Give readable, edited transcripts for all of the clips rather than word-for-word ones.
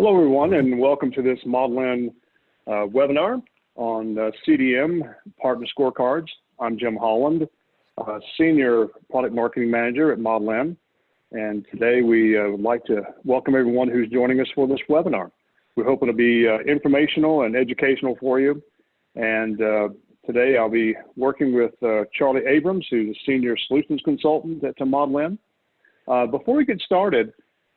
Hello, everyone, and welcome to this Model N webinar on CDM, Partner Scorecards. I'm Jim Holland, Senior Product Marketing Manager at Model N, and today we would like to welcome everyone who's joining us for this webinar. We hope it'll be informational and educational for you, and today I'll be working with Charlie Abrams, who's a Senior Solutions Consultant at Model N. Before we get started,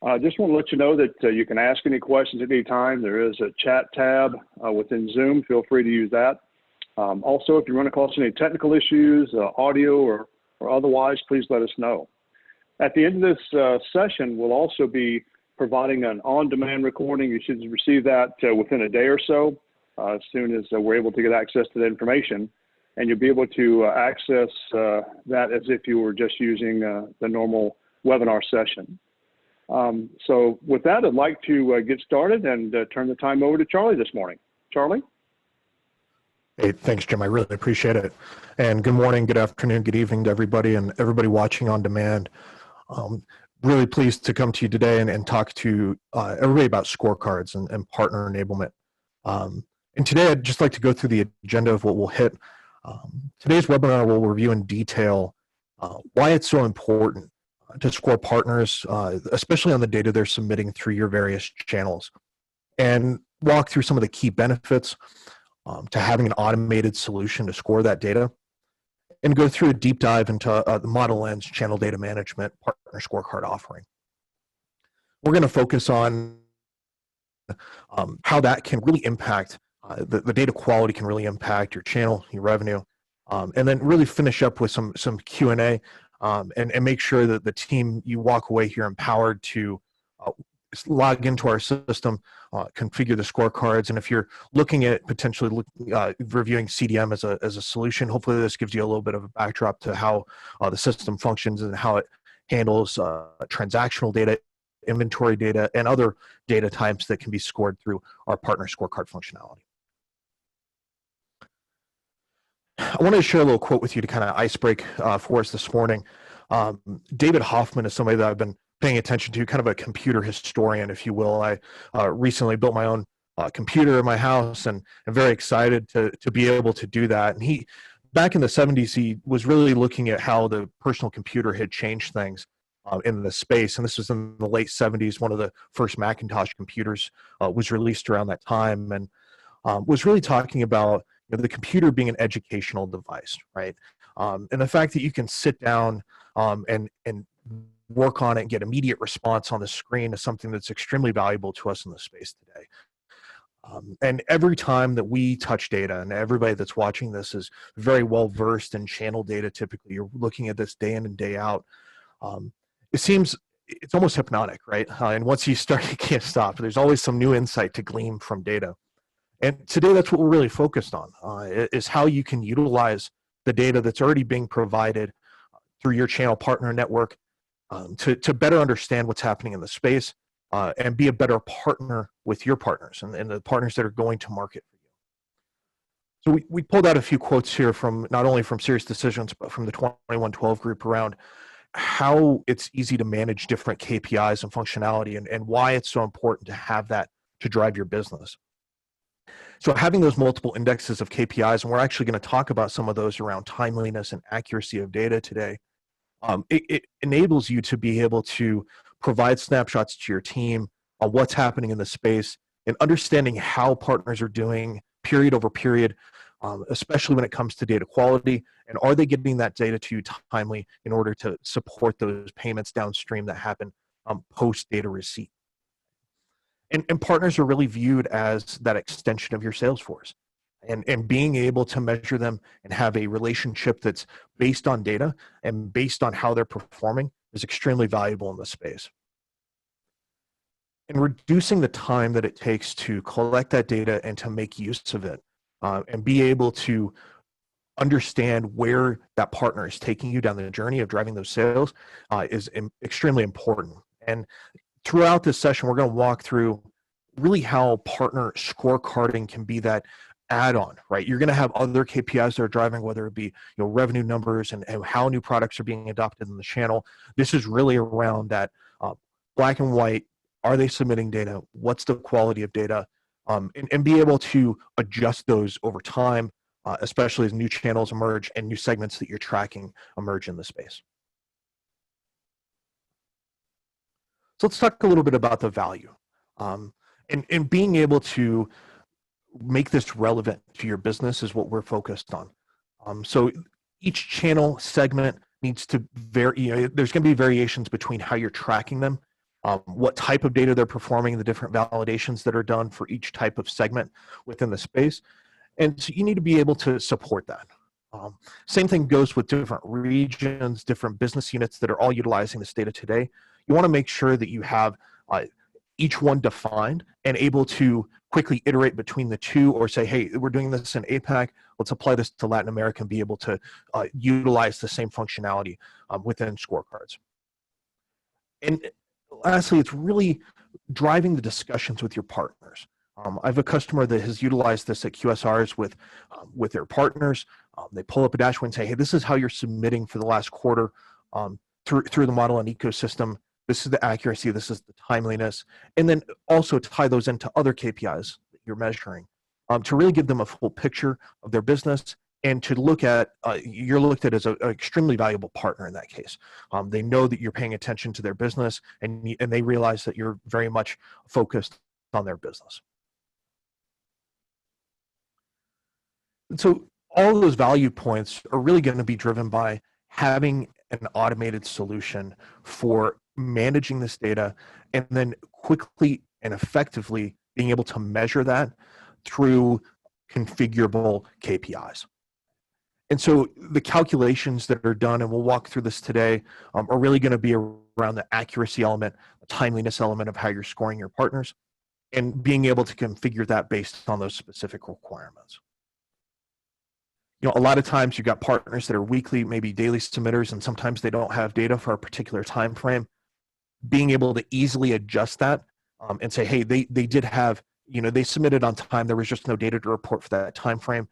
I just want to let you know that you can ask any questions at any time. There is a chat tab within Zoom. Feel free to use that. Also, if you run across any technical issues, audio or otherwise, please let us know. At the end of this session, we'll also be providing an on-demand recording. You should receive that within a day or so, as soon as we're able to get access to the information. And you'll be able to access that as if you were just using the normal webinar session. So with that, I'd like to get started and turn the time over to Charlie this morning. Charlie? Hey, thanks, Jim. I really appreciate it. And good morning, good afternoon, good evening to everybody and everybody watching on demand. Really pleased to come to you today and talk to everybody about scorecards and partner enablement. And today, I'd just like to go through the agenda of what we'll hit. Today's webinar will review in detail why it's so important to score partners, especially on the data they're submitting through your various channels, and walk through some of the key benefits to having an automated solution to score that data, and go through a deep dive into the Model N's channel data management partner scorecard offering. We're going to focus on how that can really impact, the data quality can really impact your channel, your revenue, and then really finish up with some Q&A. And make sure that the team, you walk away here empowered to log into our system, configure the scorecards. And if you're looking at potentially reviewing CDM as a solution, hopefully this gives you a little bit of a backdrop to how the system functions and how it handles transactional data, inventory data, and other data types that can be scored through our partner scorecard functionality. I wanted to share a little quote with you to kind of icebreak for us this morning. David Hoffman is somebody that I've been paying attention to, kind of a computer historian, if you will. I recently built my own computer in my house, and I'm very excited to be able to do that. And he, back in the 70s, he was really looking at how the personal computer had changed things in the space. And this was in the late 70s. One of the first Macintosh computers was released around that time, and was really talking about the computer being an educational device, right? And the fact that you can sit down and work on it and get immediate response on the screen is something that's extremely valuable to us in the space today. And every time that we touch data, and everybody that's watching this is very well versed in channel data, typically you're looking at this day in and day out. It seems it's almost hypnotic, right? And once you start, you can't stop. There's always some new insight to glean from data. And today, that's what we're really focused on, is how you can utilize the data that's already being provided through your channel partner network to better understand what's happening in the space and be a better partner with your partners and the partners that are going to market for you. So we pulled out a few quotes here from not only from Serious Decisions, but from the 2112 group around how it's easy to manage different KPIs and functionality and why it's so important to have that to drive your business. So having those multiple indexes of KPIs, and we're actually going to talk about some of those around timeliness and accuracy of data today, it enables you to be able to provide snapshots to your team on what's happening in the space and understanding how partners are doing period over period, especially when it comes to data quality, and are they getting that data to you timely in order to support those payments downstream that happen post-data receipt. And partners are really viewed as that extension of your sales force. And being able to measure them and have a relationship that's based on data and based on how they're performing is extremely valuable in this space. And reducing the time that it takes to collect that data and to make use of it and be able to understand where that partner is taking you down the journey of driving those sales is extremely important. And throughout this session, we're going to walk through really how partner scorecarding can be that add-on, right? You're going to have other KPIs that are driving, whether it be revenue numbers and how new products are being adopted in the channel. This is really around that black and white Are they submitting data? What's the quality of data? And be able to adjust those over time, especially as new channels emerge and new segments that you're tracking emerge in the space. So let's talk a little bit about the value, and being able to make this relevant to your business is what we're focused on. So each channel segment needs to vary. There's going to be variations between how you're tracking them, what type of data they're performing, the different validations that are done for each type of segment within the space. And so you need to be able to support that. Same thing goes with different regions, different business units that are all utilizing this data today. You want to make sure that you have each one defined and able to quickly iterate between the two, or say, hey, we're doing this in APAC, let's apply this to Latin America and be able to utilize the same functionality within scorecards. And lastly, it's really driving the discussions with your partners. I have a customer that has utilized this at QSRs with their partners. They pull up a dashboard and say, hey, this is how you're submitting for the last quarter through the Model N ecosystem. This is the accuracy, this is the timeliness, and then also tie those into other KPIs that you're measuring to really give them a full picture of their business, and to look at, you're looked at as an extremely valuable partner in that case. They know that you're paying attention to their business, and they realize that you're very much focused on their business. And so all of those value points are really going to be driven by having an automated solution for managing this data, and then quickly and effectively being able to measure that through configurable KPIs. And so the calculations that are done, and we'll walk through this today, are really going to be around the accuracy element, the timeliness element of how you're scoring your partners, and being able to configure that based on those specific requirements. A lot of times you've got partners that are weekly, maybe daily submitters, and sometimes they don't have data for a particular time frame. Being able to easily adjust that and say, hey, they did have, they submitted on time, there was just no data to report for that time frame.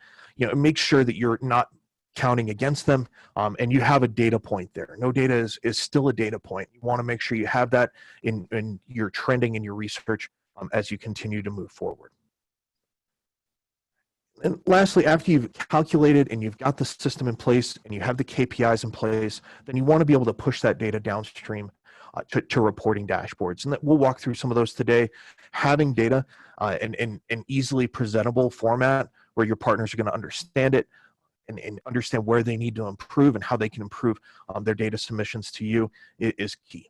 Make sure that you're not counting against them, and you have a data point there. No data is still a data point. You want to make sure you have that in your trending in your research as you continue to move forward. And lastly, after you've calculated and you've got the system in place and you have the KPIs in place, then you want to be able to push that data downstream to reporting dashboards. And we'll walk through some of those today. Having data in an easily presentable format where your partners are going to understand it and understand where they need to improve and how they can improve their data submissions to you is key.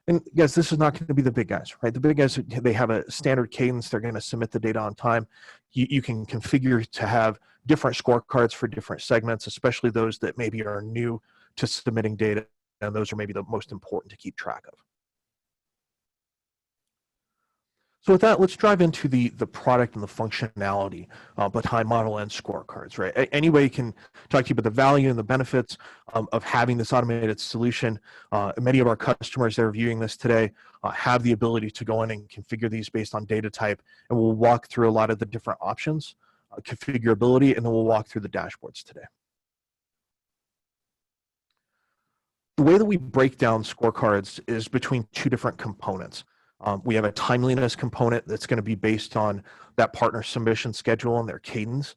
And guys, this is not going to be the big guys, right? The big guys, they have a standard cadence. They're going to submit the data on time. You can configure to have different scorecards for different segments, especially those that maybe are new to submitting data, and those are maybe the most important to keep track of. So with that, let's dive into the product and the functionality behind Model N Scorecards, right? Anyway, can talk to you about the value and the benefits of having this automated solution. Many of our customers that are viewing this today have the ability to go in and configure these based on data type, and we'll walk through a lot of the different options, configurability, and then we'll walk through the dashboards today. The way that we break down scorecards is between two different components. We have a timeliness component that's going to be based on that partner submission schedule and their cadence.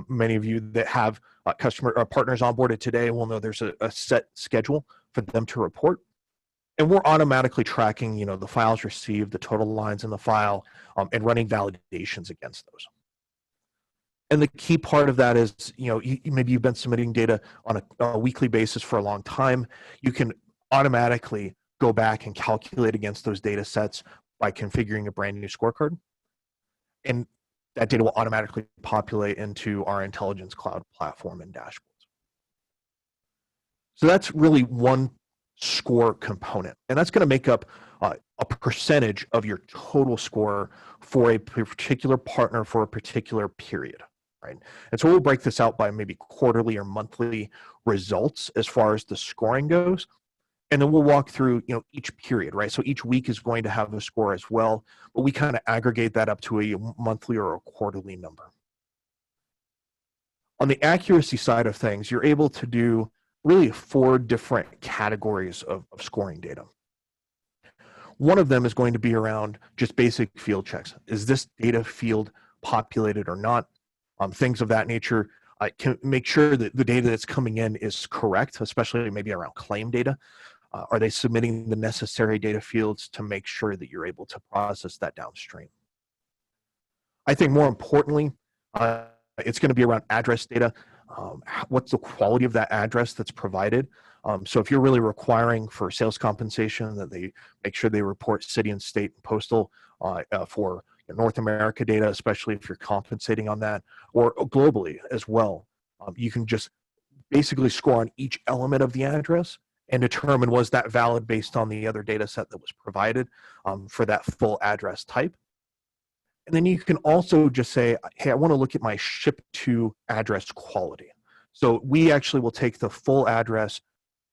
Many of you that have partners onboarded today will know there's a set schedule for them to report. And we're automatically tracking, the files received, the total lines in the file, and running validations against those. And the key part of that is, maybe you've been submitting data on a weekly basis for a long time. You can automatically go back and calculate against those data sets by configuring a brand new scorecard. And that data will automatically populate into our intelligence cloud platform and dashboards. So that's really one score component. And that's going to make up a percentage of your total score for a particular partner for a particular period. Right. And so we'll break this out by maybe quarterly or monthly results as far as the scoring goes. And then we'll walk through, each period, right? So each week is going to have a score as well, but we kind of aggregate that up to a monthly or a quarterly number. On the accuracy side of things, you're able to do really 4 different categories of scoring data. One of them is going to be around just basic field checks. Is this data field populated or not? Things of that nature. Can make sure that the data that's coming in is correct, especially maybe around claim data. Are they submitting the necessary data fields to make sure that you're able to process that downstream? I think more importantly, it's going to be around address data. What's the quality of that address that's provided? So if you're really requiring for sales compensation that they make sure they report city and state and postal for North America data, especially if you're compensating on that, or globally as well, you can just basically score on each element of the address and determine was that valid based on the other data set that was provided for that full address type. And then you can also just say, hey, I want to look at my ship to address quality. So we actually will take the full address,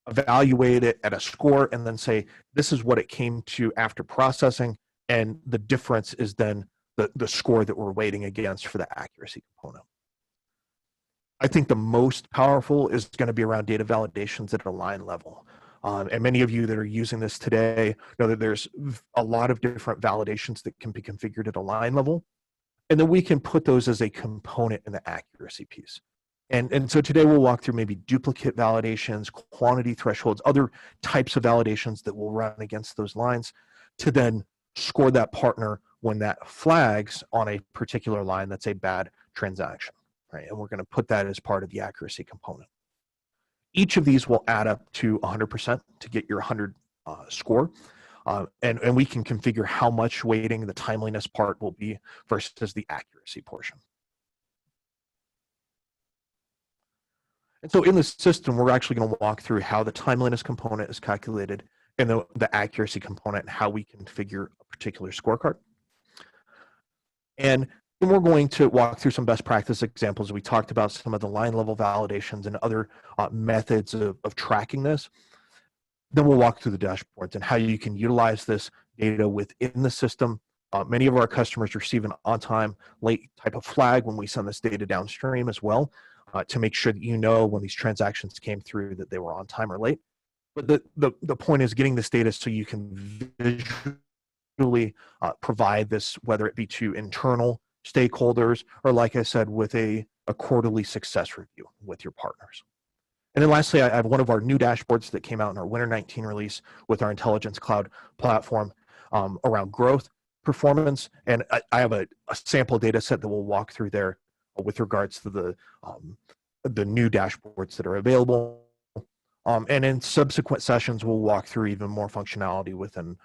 evaluate it at a score, and then say, this is what it came to after processing. And the difference is then the score that we're weighting against for the accuracy component. I think the most powerful is going to be around data validations at a line level. And many of you that are using this today know that there's a lot of different validations that can be configured at a line level. And then we can put those as a component in the accuracy piece. And so today we'll walk through maybe duplicate validations, quantity thresholds, other types of validations that will run against those lines to then score that partner when that flags on a particular line that's a bad transaction, right? And we're going to put that as part of the accuracy component. Each of these will add up to 100% to get your 100 score. And we can configure how much weighting the timeliness part will be versus the accuracy portion. And so in the system, we're actually going to walk through how the timeliness component is calculated and the accuracy component and how we configure a particular scorecard. And then we're going to walk through some best practice examples. We talked about some of the line level validations and other methods of tracking this. Then we'll walk through the dashboards and how you can utilize this data within the system. Many of our customers receive an on-time, late type of flag when we send this data downstream as well to make sure that you know when these transactions came through that they were on time or late. But the point is getting this data so you can visually provide this, whether it be to internal stakeholders or, like I said, with a quarterly success review with your partners. And then lastly, I have one of our new dashboards that came out in our Winter 19 release with our Intelligence Cloud platform around growth, performance, and I have a sample data set that we'll walk through there with regards to the new dashboards that are available. And in subsequent sessions, we'll walk through even more functionality within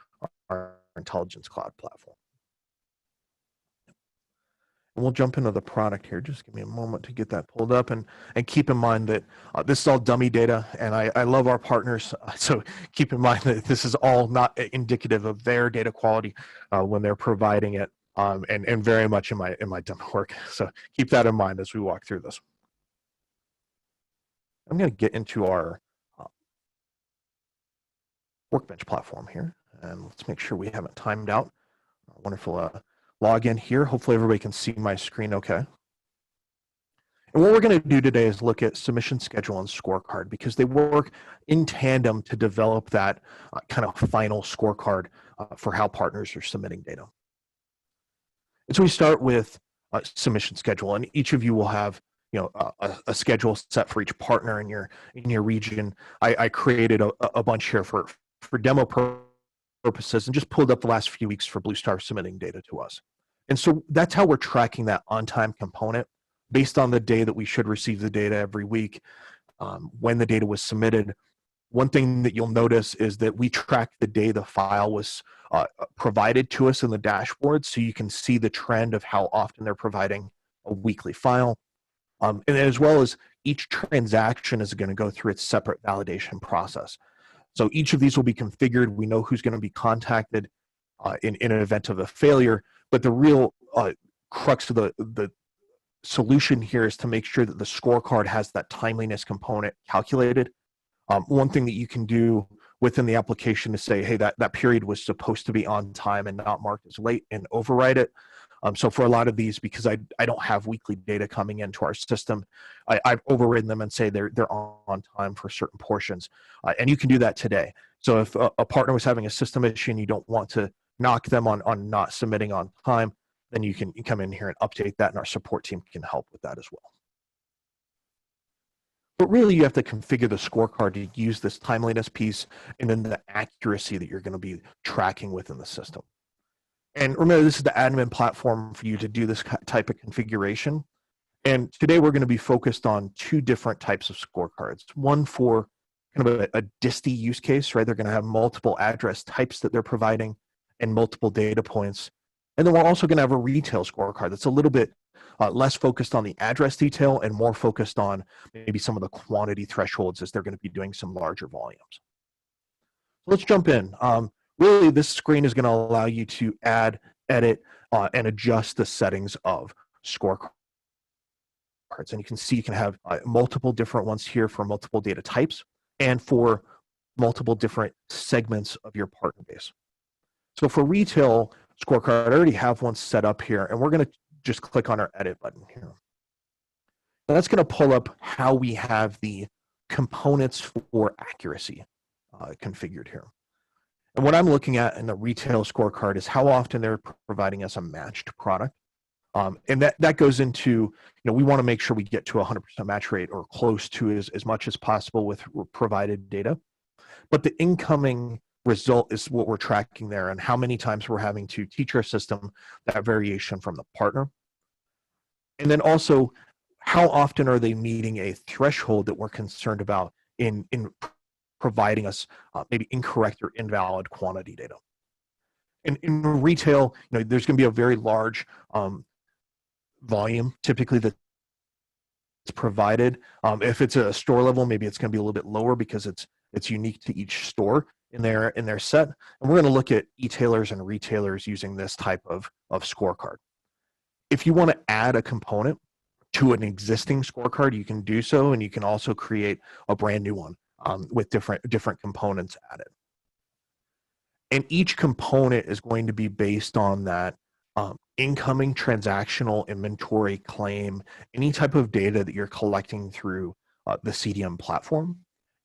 our Intelligence Cloud platform. And we'll jump into the product here. Just give me a moment to get that pulled up, and keep in mind that this is all dummy data, and I love our partners, so keep in mind that this is all not indicative of their data quality when they're providing it, and very much in my demo work. So keep that in mind as we walk through this. I'm going to get into our Workbench platform here, and let's make sure we haven't timed out. Wonderful login here. Hopefully everybody can see my screen okay. And what we're going to do today is look at submission schedule and scorecard, because they work in tandem to develop that kind of final scorecard for how partners are submitting data. And so we start with submission schedule, and each of you will have a schedule set for each partner in your region. I created a bunch here for demo purposes and just pulled up the last few weeks for Blue Star submitting data to us. And so that's how we're tracking that on-time component based on the day that we should receive the data every week, when the data was submitted. One thing that you'll notice is that we track the day the file was provided to us in the dashboard, so you can see the trend of how often they're providing a weekly file. And as well as each transaction is going to go through its separate validation process. So each of these will be configured. We know who's going to be contacted in an event of a failure, but the real crux of the solution here is to make sure that the scorecard has that timeliness component calculated. One thing that you can do within the application is say, hey, that period was supposed to be on time and not marked as late, and override it. So for a lot of these, because I don't have weekly data coming into our system, I've overridden them and say they're on time for certain portions. And you can do that today. So if a partner was having a system issue and you don't want to knock them on not submitting on time, then you can come in here and update that, and our support team can help with that as well. But really, you have to configure the scorecard to use this timeliness piece and then the accuracy that you're going to be tracking within the system. And remember, this is the admin platform for you to do this type of configuration. And today we're going to be focused on two different types of scorecards. One for kind of a DISTI use case, right? They're going to have multiple address types that they're providing and multiple data points. And then we're also going to have a retail scorecard that's a little bit less focused on the address detail and more focused on maybe some of the quantity thresholds as they're going to be doing some larger volumes. Let's jump in. Really, this screen is going to allow you to add, edit, and adjust the settings of scorecards. And you can see you can have multiple different ones here for multiple data types and for multiple different segments of your partner base. So for retail scorecard, I already have one set up here, and we're going to just click on our edit button here. And that's going to pull up how we have the components for accuracy configured here. And what I'm looking at in the retail scorecard is how often they're providing us a matched product. And that goes into, we want to make sure we get to 100% match rate or close to as much as possible with provided data. But the incoming result is what we're tracking there, and how many times we're having to teach our system that variation from the partner. And then also, how often are they meeting a threshold that we're concerned about in providing us maybe incorrect or invalid quantity data. In retail, there's going to be a very large volume typically that's provided. If it's a store level, maybe it's going to be a little bit lower because it's unique to each store in their set. And we're going to look at e-tailers and retailers using this type of scorecard. If you want to add a component to an existing scorecard, you can do so, and you can also create a brand new one with different components added. And each component is going to be based on that incoming transactional inventory claim, any type of data that you're collecting through the CDM platform.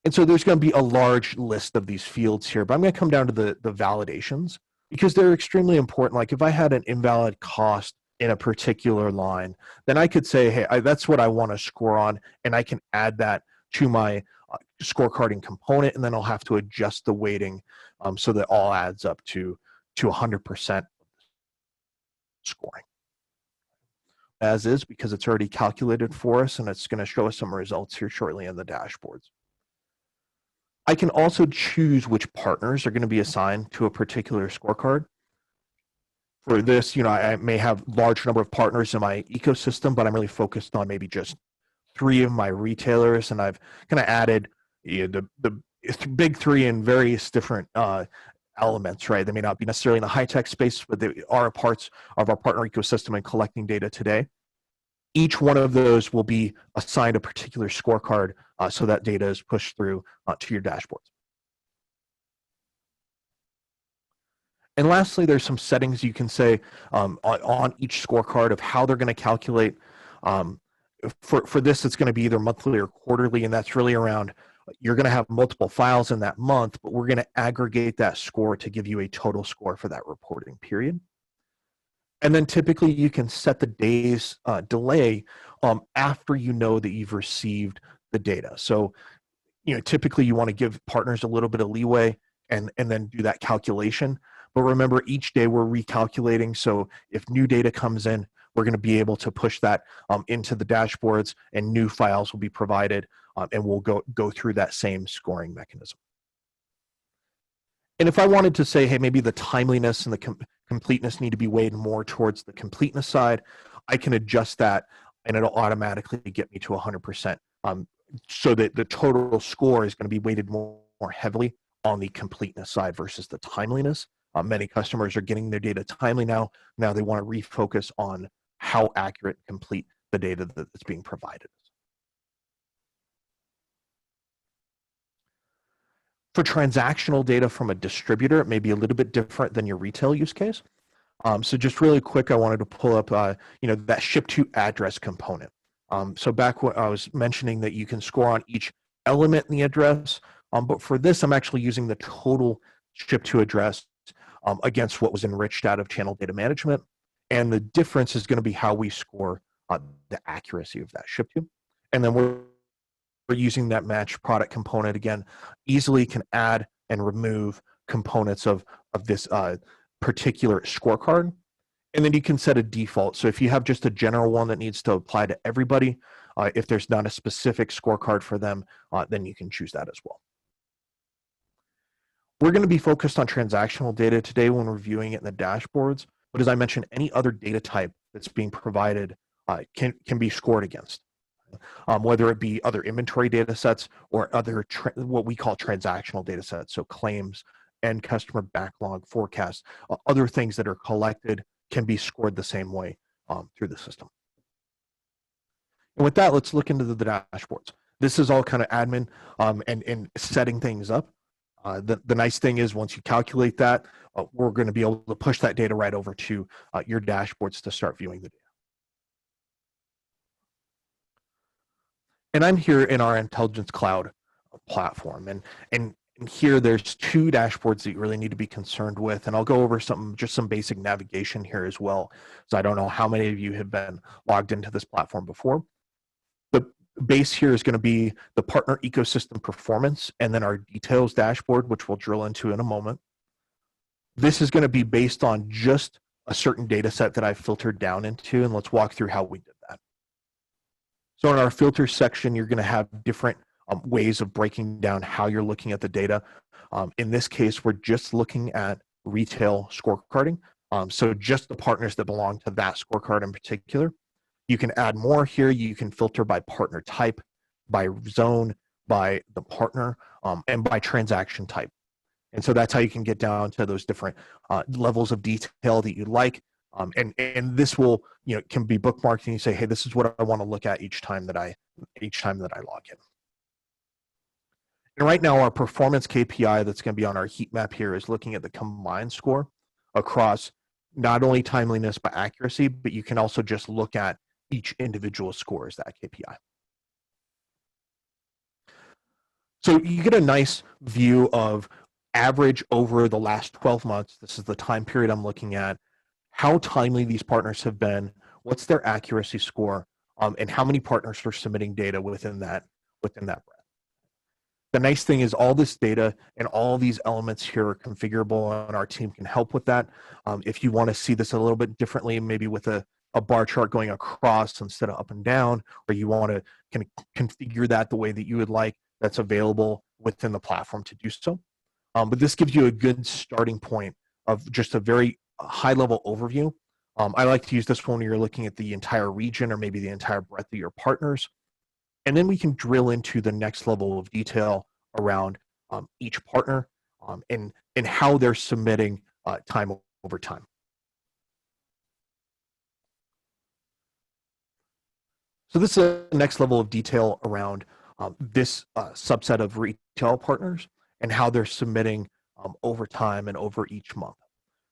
And so there's going to be a large list of these fields here, but I'm going to come down to the validations because they're extremely important. Like if I had an invalid cost in a particular line, then I could say, hey, that's what I want to score on, and I can add that to my scorecarding component, and then I'll have to adjust the weighting so that all adds up to 100% scoring. As is, because it's already calculated for us, and it's going to show us some results here shortly in the dashboards. I can also choose which partners are going to be assigned to a particular scorecard. For this, I may have a large number of partners in my ecosystem, but I'm really focused on maybe just 3 of my retailers, and I've kind of added the big 3 in various different elements, right? They may not be necessarily in the high-tech space, but they are parts of our partner ecosystem and collecting data today. Each one of those will be assigned a particular scorecard so that data is pushed through to your dashboards. And lastly, there's some settings you can say on each scorecard of how they're going to calculate. For this, it's going to be either monthly or quarterly, and that's really around you're going to have multiple files in that month, but we're going to aggregate that score to give you a total score for that reporting period. And then typically you can set the day's delay after you know that you've received the data. So, typically you want to give partners a little bit of leeway and then do that calculation. But remember, each day we're recalculating. So if new data comes in, we're going to be able to push that into the dashboards, and new files will be provided, and we'll go through that same scoring mechanism. And if I wanted to say, hey, maybe the timeliness and the completeness need to be weighed more towards the completeness side, I can adjust that, and it'll automatically get me to 100%, so that the total score is going to be weighted more heavily on the completeness side versus the timeliness. Many customers are getting their data timely now. Now they want to refocus on how accurate and complete the data that's being provided. For transactional data from a distributor, it may be a little bit different than your retail use case. So just really quick, I wanted to pull up, that ship to address component. So back when I was mentioning that you can score on each element in the address, But for this, I'm actually using the total ship to address against what was enriched out of channel data management. And the difference is going to be how we score the accuracy of that ship to. And then we're using that match product component again, easily can add and remove components of this particular scorecard. And then you can set a default. So if you have just a general one that needs to apply to everybody, if there's not a specific scorecard for them, then you can choose that as well. We're going to be focused on transactional data today when reviewing it in the dashboards. But as I mentioned, any other data type that's being provided can be scored against, whether it be other inventory data sets or other what we call transactional data sets. So claims, end customer backlog, forecasts, other things that are collected can be scored the same way through the system. And with that, let's look into the dashboards. This is all kind of admin and setting things up. The nice thing is once you calculate that, we're going to be able to push that data right over to your dashboards to start viewing the data. And I'm here in our Intelligence Cloud platform. And here there's two dashboards that you really need to be concerned with. And I'll go over just some basic navigation here as well. So I don't know how many of you have been logged into this platform before. The base here is going to be the partner ecosystem performance and then our details dashboard, which we'll drill into in a moment. This is going to be based on just a certain data set that I've filtered down into, and let's walk through how we did that. So in our filter section, you're going to have different ways of breaking down how you're looking at the data. In this case, we're just looking at retail scorecarding. So just the partners that belong to that scorecard in particular. You can add more here. You can filter by partner type, by zone, by the partner, and by transaction type. And so that's how you can get down to those different levels of detail that you like. And this will, can be bookmarked, and you say, hey, this is what I want to look at each time that I log in. And right now, our performance KPI that's going to be on our heat map here is looking at the combined score across not only timeliness but accuracy, but you can also just look at each individual score as that KPI. So you get a nice view of average over the last 12 months. This is the time period I'm looking at, how timely these partners have been, what's their accuracy score, and how many partners are submitting data within that breadth. The nice thing is all this data and all these elements here are configurable, and our team can help with that. If you want to see this a little bit differently, maybe with a bar chart going across instead of up and down, or you want to kind of configure that the way that you would like, that's available within the platform to do so. But this gives you a good starting point of just a very high-level overview. I like to use this one when you're looking at the entire region or maybe the entire breadth of your partners. And then we can drill into the next level of detail around each partner and how they're submitting time over time. So this is the next level of detail around this subset of retail partners and how they're submitting over time and over each month.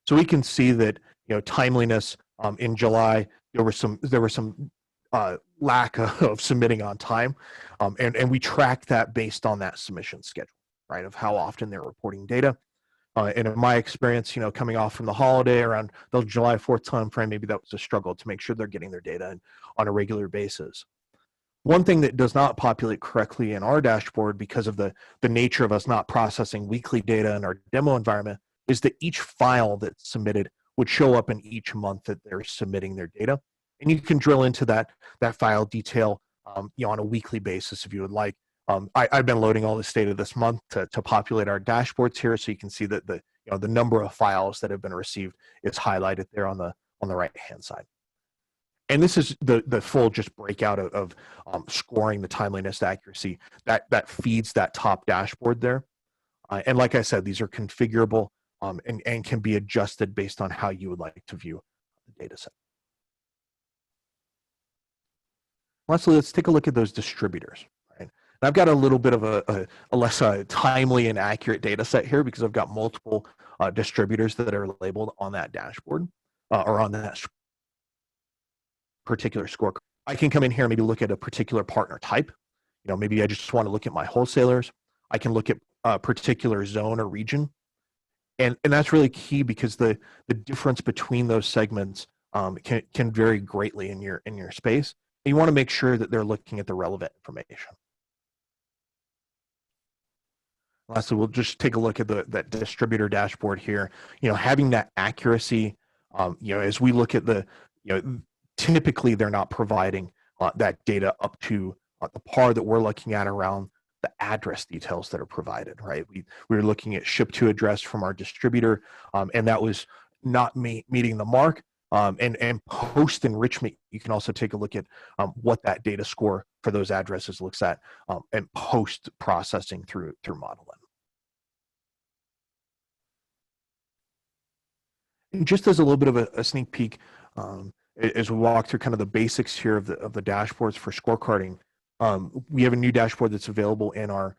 So we can see that timeliness in July, there was some lack of submitting on time, and we track that based on that submission schedule, right, of how often they're reporting data. And in my experience, coming off from the holiday around the July 4th timeframe, maybe that was a struggle to make sure they're getting their data in on a regular basis. One thing that does not populate correctly in our dashboard because of the nature of us not processing weekly data in our demo environment is that each file that's submitted would show up in each month that they're submitting their data. And you can drill into that file detail on a weekly basis if you would like. I've been loading all this data this month to populate our dashboards here, so you can see that the number of files that have been received is highlighted there on the right hand side. And this is the full just breakout of scoring the timeliness accuracy that feeds that top dashboard there. And like I said, these are configurable and can be adjusted based on how you would like to view the data set. Lastly, let's take a look at those distributors. Right? And I've got a little bit of a less timely and accurate data set here because I've got multiple distributors that are labeled on that dashboard or on that particular scorecard. I can come in here and maybe look at a particular partner type. Maybe I just want to look at my wholesalers. I can look at particular zone or region. And that's really key because the difference between those segments can vary greatly in your space. And you want to make sure that they're looking at the relevant information. Lastly, we'll just take a look at that distributor dashboard here. Having that accuracy, as we look at typically they're not providing that data up to the par that we're looking at around the address details that are provided, right? We were looking at ship to address from our distributor, and that was not meeting the mark. And post enrichment, you can also take a look at what that data score for those addresses looks at, and post processing through Model N. And just as a little bit of a sneak peek, as we walk through kind of the basics here of the dashboards for scorecarding, we have a new dashboard that's available in our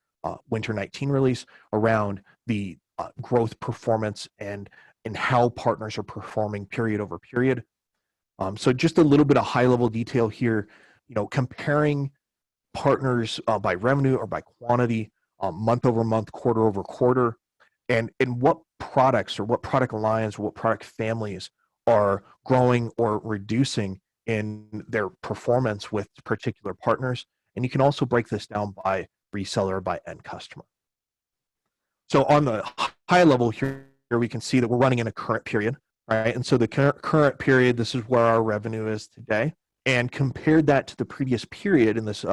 Winter 19 release around the growth performance and how partners are performing period over period. So just a little bit of high level detail here, comparing partners by revenue or by quantity, month over month, quarter over quarter, and what products or what product lines or what product families are growing or reducing in their performance with particular partners. And you can also break this down by reseller or by end customer. So on the high level here, we can see that we're running in a current period, right? And so the current period, this is where our revenue is today. And compared that to the previous period in this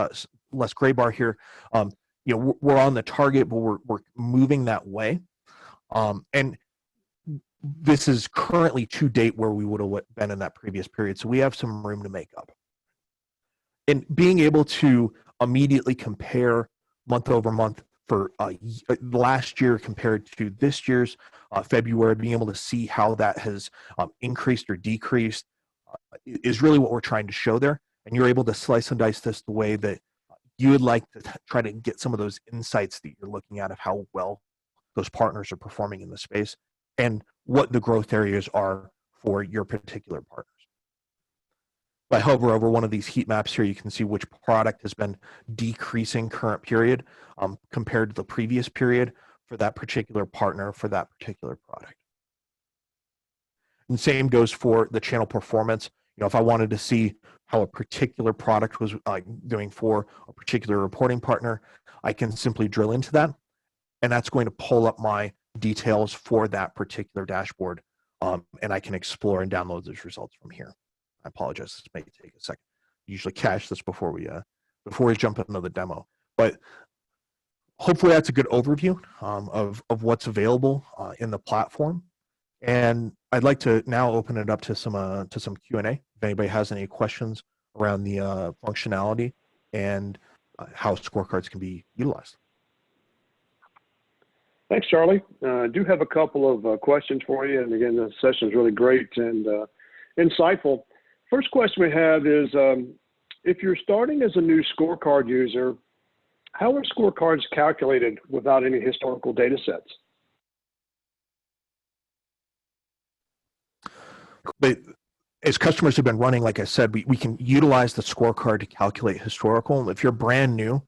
less gray bar here, we're on the target, but we're moving that way. And this is currently to date where we would have been in that previous period. So we have some room to make up. And being able to immediately compare month over month for last year compared to this year's February, being able to see how that has increased or decreased is really what we're trying to show there. And you're able to slice and dice this the way that you would like to try to get some of those insights that you're looking at of how well those partners are performing in the space and what the growth areas are for your particular partners. If I hover over one of these heat maps here, you can see which product has been decreasing current period compared to the previous period for that particular partner for that particular product. And same goes for the channel performance. If I wanted to see how a particular product was doing for a particular reporting partner, I can simply drill into that, and that's going to pull up my details for that particular dashboard, and I can explore and download those results from here. I apologize, this may take a second. I usually cache this before we jump into the demo, but hopefully that's a good overview of what's available in the platform. And I'd like to now open it up to some Q&A. If anybody has any questions around the functionality and how scorecards can be utilized. Thanks, Charlie. I do have a couple of questions for you. And again, the session is really great and insightful. First question we have is, if you're starting as a new scorecard user, how are scorecards calculated without any historical data sets? But as customers have been running, like I said, we can utilize the scorecard to calculate historical. If you're brand new,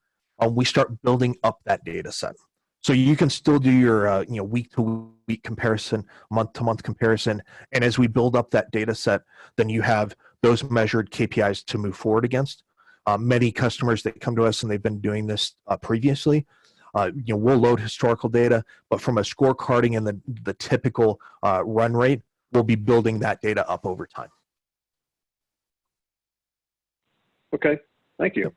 we start building up that data set. So you can still do your week-to-week comparison, month-to-month comparison, and as we build up that data set, then you have those measured KPIs to move forward against. Many customers that come to us and they've been doing this previously, we'll load historical data, but from a scorecarding and the typical run rate, we'll be building that data up over time. Okay, thank you.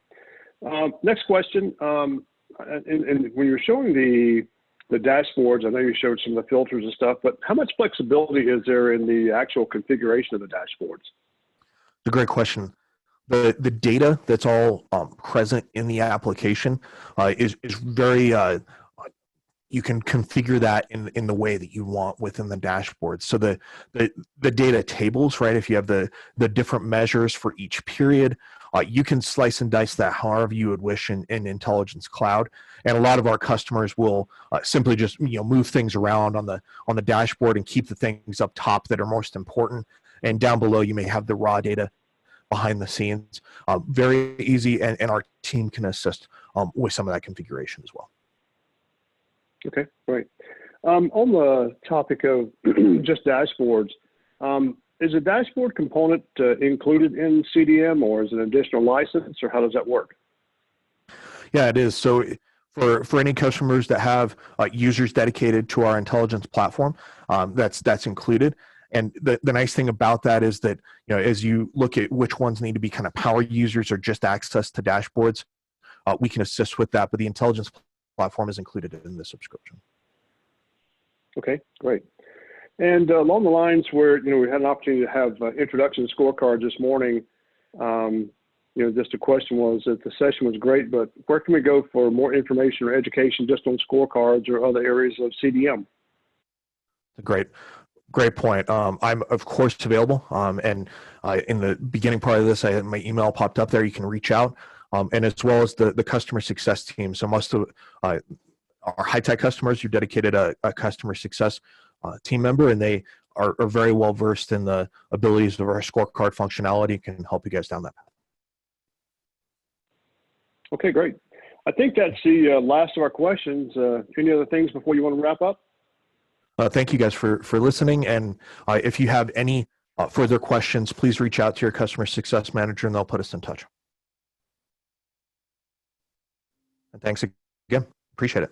Next question. And when you're showing the dashboards, I know you showed some of the filters and stuff, but how much flexibility is there in the actual configuration of the dashboards? It's a great question. The data that's all present in the application is very, you can configure that in the way that you want within the dashboard. So the data tables, right? If you have the different measures for each period, you can slice and dice that however you would wish in Intelligence Cloud. And a lot of our customers will simply just move things around on the dashboard and keep the things up top that are most important. And down below, you may have the raw data behind the scenes. Very easy, and our team can assist with some of that configuration as well. Okay, great. On the topic of just dashboards, is a dashboard component included in CDM, or is it an additional license, or how does that work? Yeah, it is. So for any customers that have users dedicated to our intelligence platform, that's included. And the nice thing about that is that, as you look at which ones need to be kind of power users or just access to dashboards, we can assist with that. But the intelligence platform is included in the subscription. Okay, great. And along the lines where, we had an opportunity to have introduction scorecards this morning, just the question was that the session was great, but where can we go for more information or education just on scorecards or other areas of CDM? Great point. I'm of course available, and in the beginning part of this, I had my email popped up there. You can reach out, and as well as the customer success team. So most of our high-tech customers, you're dedicated a customer success team member, and they are very well versed in the abilities of our scorecard functionality, can help you guys down that path. Okay, great. I think that's the last of our questions. Any other things before you want to wrap up? Thank you guys for listening. And if you have any further questions, please reach out to your customer success manager and they'll put us in touch. And thanks again. Appreciate it.